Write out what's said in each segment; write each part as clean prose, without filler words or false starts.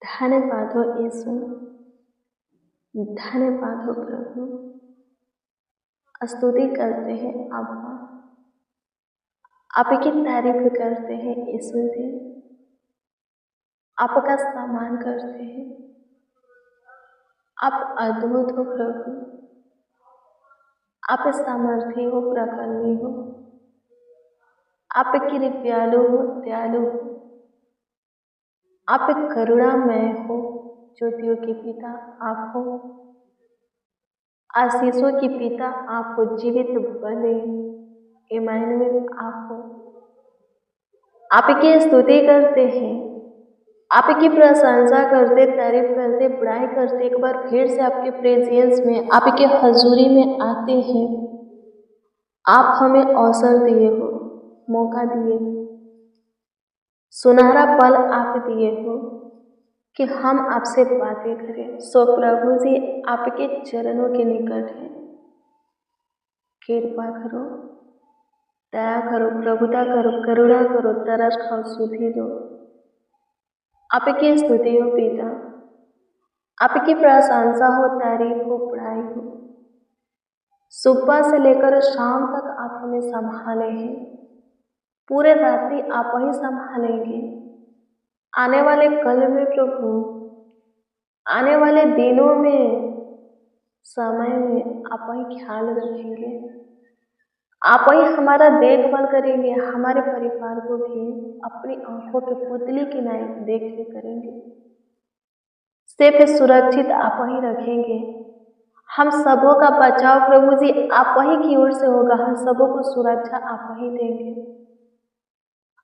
धन्यवाद हो यीशु, धन्यवाद हो प्रभु। स्तुति करते हैं आपका, आपकी तारीफ करते हैं यीशु जी, आपका सम्मान करते हैं। आप अद्भुत हो प्रभु, आप सामर्थ्य हो, प्रकरणी हो, आप कृपालु हो, दयालु हो, आप करुणामय हो, ज्योतियों के पिता आप हो, आशीषों के पिता आप हो, जीवित बने इमानुएल आप हो। आपकी स्तुति करते हैं, आपकी प्रशंसा करते, तारीफ करते, बड़ाई करते, एक बार फिर से आपके प्रेजेंस में, आपके हजूरी में आते हैं। आप हमें अवसर दिए हो, मौका दिए हो, सुनहरा पल आप दिए हो कि हम आपसे बातें करें। सो प्रभु जी आपके चरणों के निकट है, कृपा करो, दया करो, प्रभुता करो, करुणा करो, तरस खाओ, सुधि दो। आपकी स्तुति हो पिता, आपकी प्रशंसा हो, तारीफ हो, बड़ाई हो। सुबह से लेकर शाम तक आप हमें संभाले हैं, पूरे रात्रि आप ही संभालेंगे। आने वाले कल में प्रभु, आने वाले दिनों में, समय में आप ही ख्याल रखेंगे, आप ही हमारा देखभाल करेंगे, हमारे परिवार को भी अपनी आंखों के पुतली की नाई देख करेंगे, सिर्फ सुरक्षित आप ही रखेंगे। हम सबों का बचाव प्रभु जी आप ही की ओर से होगा, हम सबों को सुरक्षा आप ही देंगे।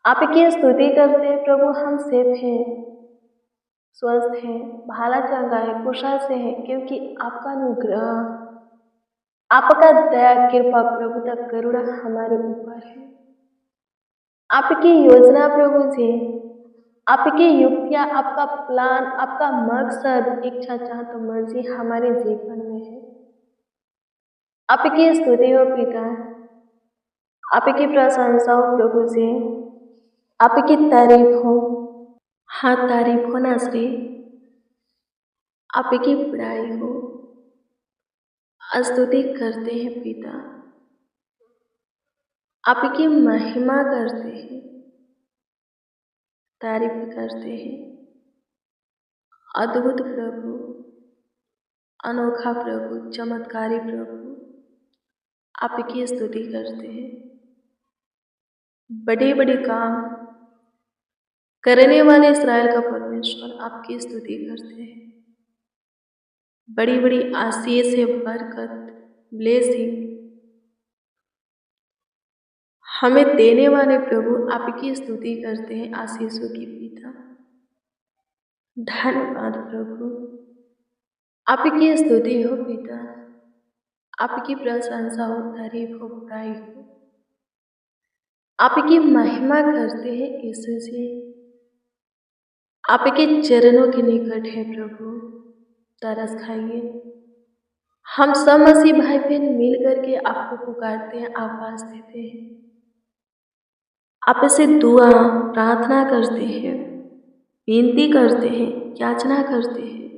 आपकी स्तुति करते हैं प्रभु, हम सेफ हैं, स्वस्थ हैं, भाला चंगा है, कुशल से हैं, क्योंकि आपका अनुग्रह, आपका दया, कृपा, प्रभुता, करुणा हमारे ऊपर है। आपकी योजना प्रभु जी, आपकी युक्तियां, आपका प्लान, आपका मकसद, इच्छा, चाहत तो मर्जी हमारे जीवन में है। आपकी स्तुति हो पिता, आपकी प्रशंसा हो प्रभु जी, आपकी तारीफ हो, हाँ तारीफ हो ना श्री, आपकी बड़ाई हो। स्तुति करते हैं पिता, आपकी महिमा करते हैं, तारीफ करते हैं। अद्भुत प्रभु, अनोखा प्रभु, चमत्कारी प्रभु, आपकी स्तुति करते हैं। बड़े बड़े काम करने वाले इस्राएल का परमेश्वर आपकी स्तुति करते हैं। बड़ी बड़ी आशीष है, बरकत, ब्लेसिंग हमें देने वाले प्रभु आपकी स्तुति करते हैं, आशीषों की पिता। धन्यवाद प्रभु, आपकी स्तुति हो पिता, आपकी प्रशंसा हो, तारीफ हो, बड़ाई हो, आपकी महिमा करते हैं यीशु जी। आपके चरणों के निकट है प्रभु, तरस खाइए। हम सब मसीह भाई बहन मिल करके आपको पुकारते हैं, आवाज देते हैं, आपसे दुआ प्रार्थना करते हैं, विनती करते हैं, याचना करते हैं।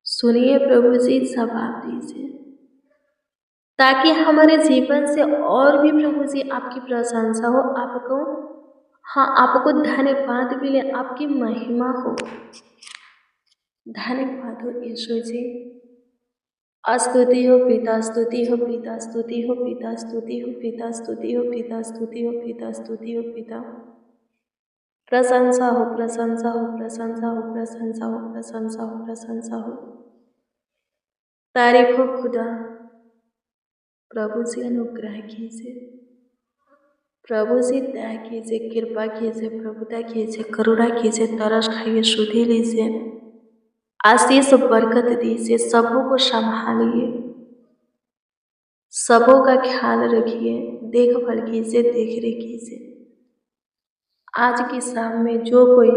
सुनिए प्रभु जी, जवाब दीजिए, ताकि हमारे जीवन से और भी प्रभु जी आपकी प्रशंसा हो, आपको, हाँ आपको धन्यवाद मिले, आपकी महिमा हो। धन्यवाद हो यीशु जी। स्तुति हो पिता, स्तुति हो पिता, स्तुति हो पिता, स्तुति हो पिता, स्तुति हो पिता, स्तुति हो पिता, स्तुति हो पिता। प्रशंसा हो, प्रशंसा हो, प्रशंसा हो, प्रशंसा हो, प्रशंसा हो, प्रशंसा हो, तारीफ हो खुदा। प्रभु से अनुग्रह कीजिए, प्रभु से दया कीजिए, कृपा कीजिए, प्रभुता कीजिए, करुणा कीजिए, तरस खाइए, सुधि लीजिए, आशीष बरकत दीजिए, सबों को संभालिए, सबों का ख्याल रखिए, देखभाल कीजिए, देख रेख कीजिए। आज की शाम में जो कोई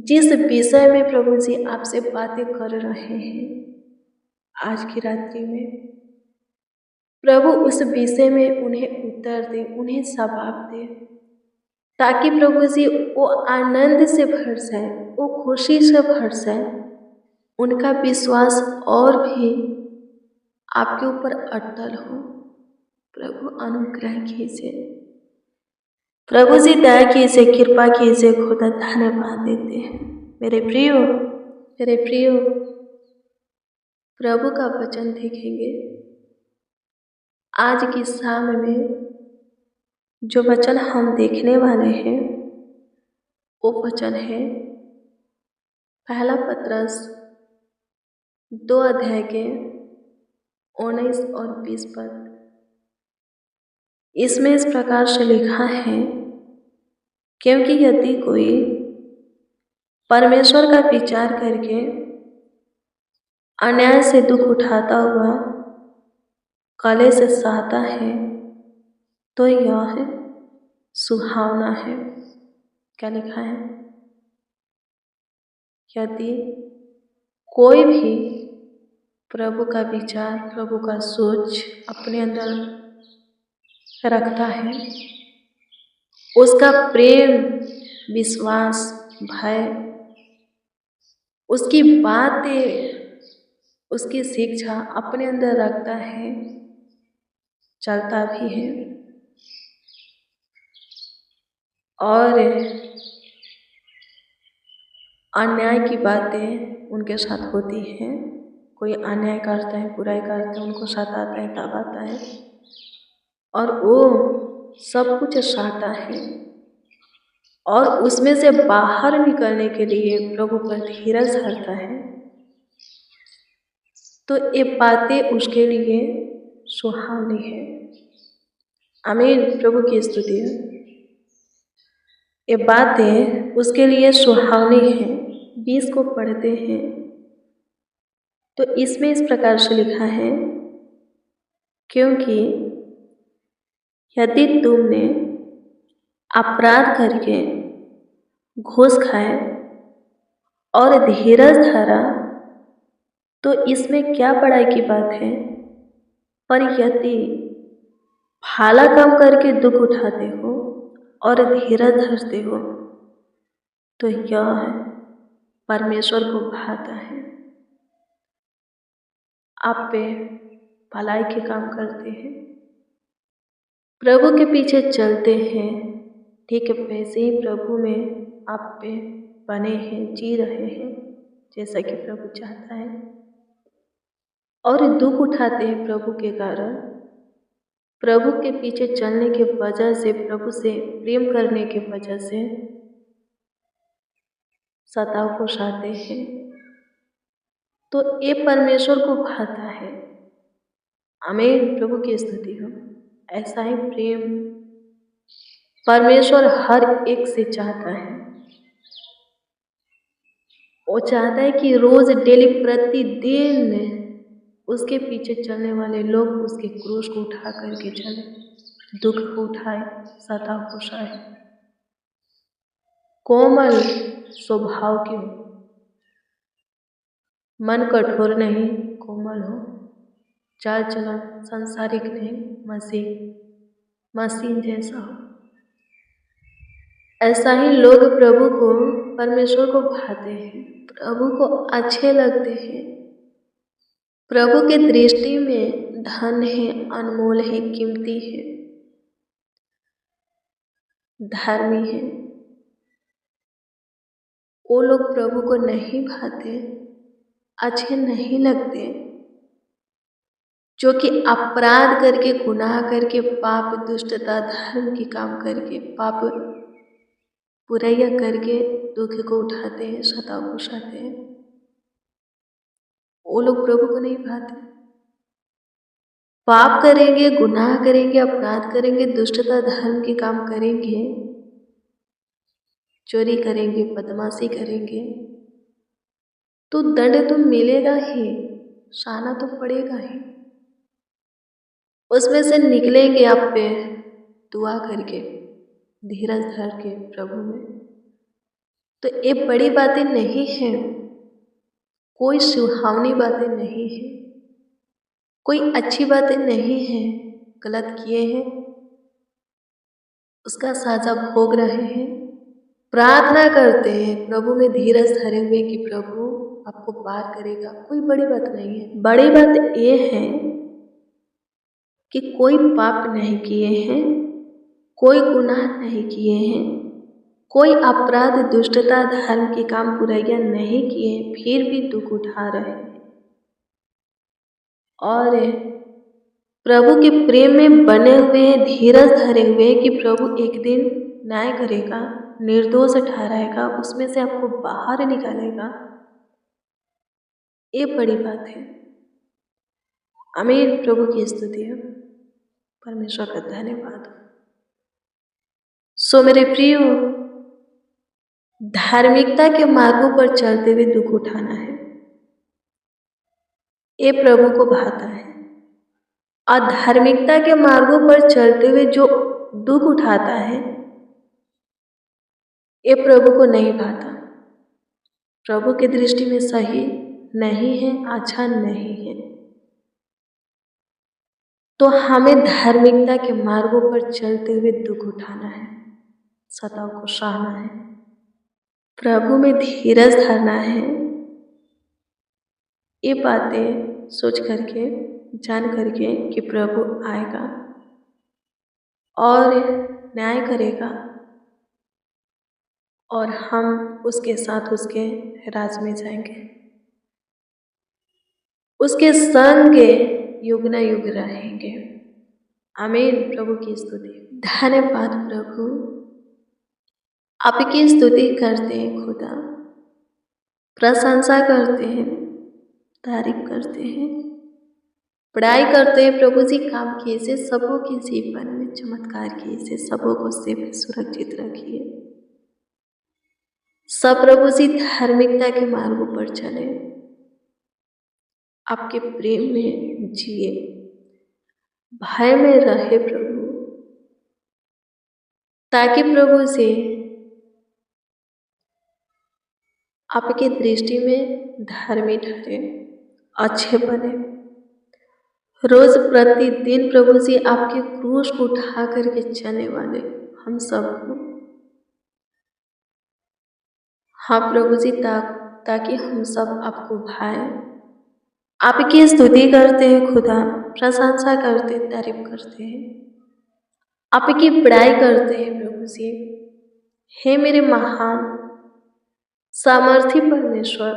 जिस विषय में प्रभु जी आपसे बातें कर रहे हैं, आज की रात्रि में प्रभु उस विषय में उन्हें उत्तर दे, उन्हें जवाब दे। ताकि प्रभु जी वो आनंद से भर जाए, वो खुशी से भर जाए, उनका विश्वास और भी आपके ऊपर अटल हो। प्रभु अनुग्रह कीजिए, प्रभु जी दया कीजिए, कृपा कीजिए, खुदा धन्यवाद देते हैं। मेरे प्रियो प्रभु का वचन देखेंगे। आज की शाम में जो वचन हम देखने वाले हैं वो वचन है पहला पतरस 2 अध्याय के 19 और 20 पद। इसमें इस प्रकार से लिखा है, क्योंकि यदि कोई परमेश्वर का विचार करके अन्याय से दुख उठाता हुआ कले से सहता है तो यह सुहावना है। क्या लिखा है? यदि कोई भी प्रभु का विचार, प्रभु का सोच अपने अंदर रखता है, उसका प्रेम, विश्वास, भय, उसकी बातें, उसकी शिक्षा अपने अंदर रखता है, चलता भी है और अन्याय की बातें उनके साथ होती हैं। कोई अन्याय करता है, बुराई करता है, उनको सताता है, दबाता है और वो सब कुछ सहता है और उसमें से बाहर निकलने के लिए प्रभु पर धीरज धरता है, तो ये बातें उसके लिए सुहावनी है। आमीन। प्रभु की स्तुति है। ये बातें उसके लिए सुहावनी है। 20 को पढ़ते हैं तो इसमें इस प्रकार से लिखा है, क्योंकि यदि तुमने अपराध करके घूस खाए और धीरज धरा तो इसमें क्या बड़ाई की बात है। पर यदि भाला काम करके दुख उठाते हो और धीरज धरते हो तो यह परमेश्वर को भाता है। आप पे भलाई के काम करते हैं, प्रभु के पीछे चलते हैं, ठीक है, वैसे ही प्रभु में आप पे बने हैं, जी रहे हैं जैसा कि प्रभु चाहता है और दुख उठाते हैं प्रभु के कारण। प्रभु के पीछे चलने के वजह से, प्रभु से प्रेम करने के वजह से सताव को सहते हैं, तो ये परमेश्वर को भाता है। आमीन। प्रभु की स्तुति हो। ऐसा ही प्रेम परमेश्वर हर एक से चाहता है। वो चाहता है कि रोज, डेली, प्रतिदिन उसके पीछे चलने वाले लोग उसके क्रूस को उठा करके चले, दुख को उठाए, सताव को सहे, कोमल स्वभाव की हो, मन कठोर नहीं, कोमल हो, चाल चलन संसारिक नहीं, मसीन जैसा हो। ऐसा ही लोग प्रभु को, परमेश्वर को भाते हैं, प्रभु को अच्छे लगते हैं, प्रभु के दृष्टि में धन है, अनमोल है, कीमती है, धर्मी है। वो लोग प्रभु को नहीं भाते, अच्छे नहीं लगते, जो कि अपराध करके, गुनाह करके, पाप, दुष्टता, धर्म की काम करके, पाप बुराइयां करके दुख को उठाते हैं, सताव को सहते हैं, वो लोग प्रभु को नहीं भाते। पाप करेंगे, गुनाह करेंगे, अपराध करेंगे, दुष्टता, धर्म के काम करेंगे, चोरी करेंगे, बदमाशी करेंगे, तो दंड तो मिलेगा ही, सहना तो पड़ेगा ही। उसमें से निकलेंगे आप पे दुआ करके, धीरज धर के प्रभु में। तो ये बड़ी बातें नहीं है, कोई सुहावनी बातें नहीं है, कोई अच्छी बातें नहीं है। गलत किए हैं उसका साजा भोग रहे हैं, प्रार्थना करते हैं, प्रभु में धीरज धरे हुए कि प्रभु आपको पार करेगा। कोई बड़ी बात नहीं है। बड़ी बात ये है कि कोई पाप नहीं किए हैं, कोई गुनाह नहीं किए हैं, कोई अपराध दुष्टता धर्म के काम बुराइयां नहीं किए, फिर भी दुख उठा रहे हैं और प्रभु के प्रेम में बने हुए हैं, धीरज धरे हुए हैं कि प्रभु एक दिन न्याय करेगा, निर्दोष ठहराएगा, उसमें से आपको बाहर निकालेगा। ये बड़ी बात है। आमीन। प्रभु की स्तुति है, परमेश्वर का धन्यवाद। सो मेरे प्रियो, धार्मिकता के मार्गों पर चलते हुए दुख उठाना है, ये प्रभु को भाता है। अधार्मिकता के मार्गों पर चलते हुए जो दुख उठाता है, ये प्रभु को नहीं भाता, प्रभु की दृष्टि में सही नहीं है, अच्छा नहीं है। तो हमें धार्मिकता के मार्गों पर चलते हुए दुख उठाना है, सताव को सहना है, प्रभु में धीरज धरना है। ये बातें सोच करके, जान करके कि प्रभु आएगा और न्याय करेगा और हम उसके साथ उसके राज में जाएंगे, उसके संग युग न युग रहेंगे। आमीन। प्रभु की स्तुति। धन्यवाद प्रभु, आपकी स्तुति करते हैं खुदा, प्रशंसा करते हैं, तारीफ करते हैं, पढ़ाई करते हैं। प्रभु जी काम किए से सबों के जीवन में चमत्कार किए से सबों को सेफ सुरक्षित रखिए। सब प्रभु जी धार्मिकता के मार्गों पर चले, आपके प्रेम में जिए, भय में रहे प्रभु, ताकि प्रभु से आपकी दृष्टि में धर्मी ठहरे, अच्छे बने। रोज प्रतिदिन प्रभु जी आपके क्रूस को उठा करके चलने वाले हम सब को, हाँ प्रभु जी, ताकि हम सब आपको भाए, आपकी स्तुति करते हैं खुदा, प्रशंसा करते हैं, तारीफ करते हैं, आपकी बड़ाई करते हैं प्रभु जी। हे मेरे महान सामर्थी परमेश्वर,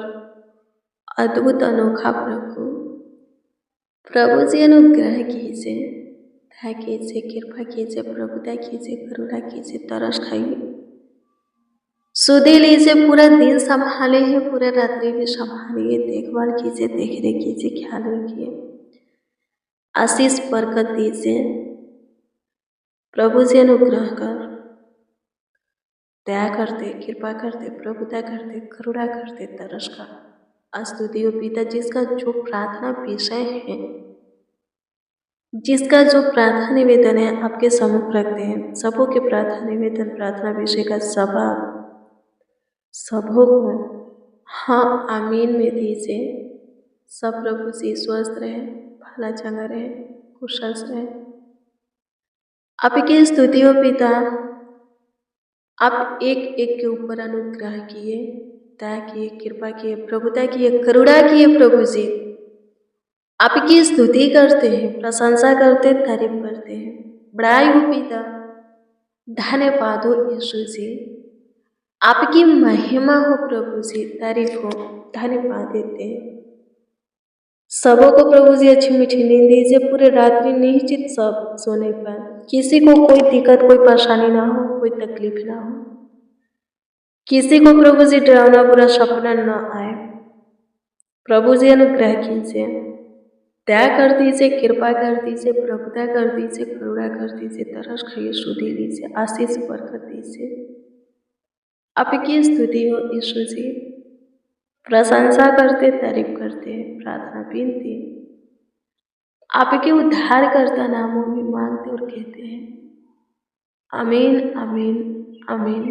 अद्भुत अनोखा प्रभु, प्रभु जी अनुग्रह कीजिए, दया कीजिए, कृपा कीजिए, प्रभुता कीजिए, करुणा कीजिए, तरस खाइए, सुधे लीजिए, पूरा दिन संभाले है, पूरा रात्रि भी संभालिए, देखभाल कीजिए, देख रेख कीजिए, ख्याल रखिए, आशीष बरकत दीजिए। प्रभु जी अनुग्रह कर, दया करते, कृपा करते, प्रभुता करते, करुणा करते, तरस का स्तुति हो पिता। जिसका जो प्रार्थना विषय है, जिसका जो प्रार्थना निवेदन है, आपके सम्मुख रखते हैं। सबों के प्रार्थना निवेदन, प्रार्थना विषय का सभा सबों को हाँ आमीन में दीजिए। सब प्रभु से स्वस्थ रहे, भला चंगा रहे, कुशल रहे। आपकी स्तुति हो पिता, आप एक एक के ऊपर अनुग्रह किए, दया किए, कृपा किए, प्रभुता किए, करुणा किए। प्रभु जी आपकी स्तुति करते हैं, प्रशंसा करते हैं, तारीफ करते हैं। बड़ाई हो पिता, धन्यवाद हो यीशु जी, आपकी महिमा हो प्रभु जी, तारीफ हो, धन्यवाद देते हैं। सबों को प्रभु जी अच्छी मीठी नींद दीजिए, पूरे रात्रि निश्चित सब सोने पर, किसी को कोई दिक्कत, कोई परेशानी ना हो, कोई तकलीफ ना हो, किसी को प्रभु जी डरावना बुरा सपना न आए। प्रभु जी अनुग्रह कीजिए, दया कर दीजिए, कृपा कर दीजिए, प्रभुता कर दीजिए, करुणा कर दीजिए, तरस खाइए, सुधि लीजिए, आशीष बरकत दीजिए। आपकी स्तुति हो यीशु जी, प्रशंसा करते, तारीफ करते हैं, प्रार्थना विनती आपके उद्धारकर्ता नामों में मांगते और कहते हैं आमीन, आमीन, आमीन।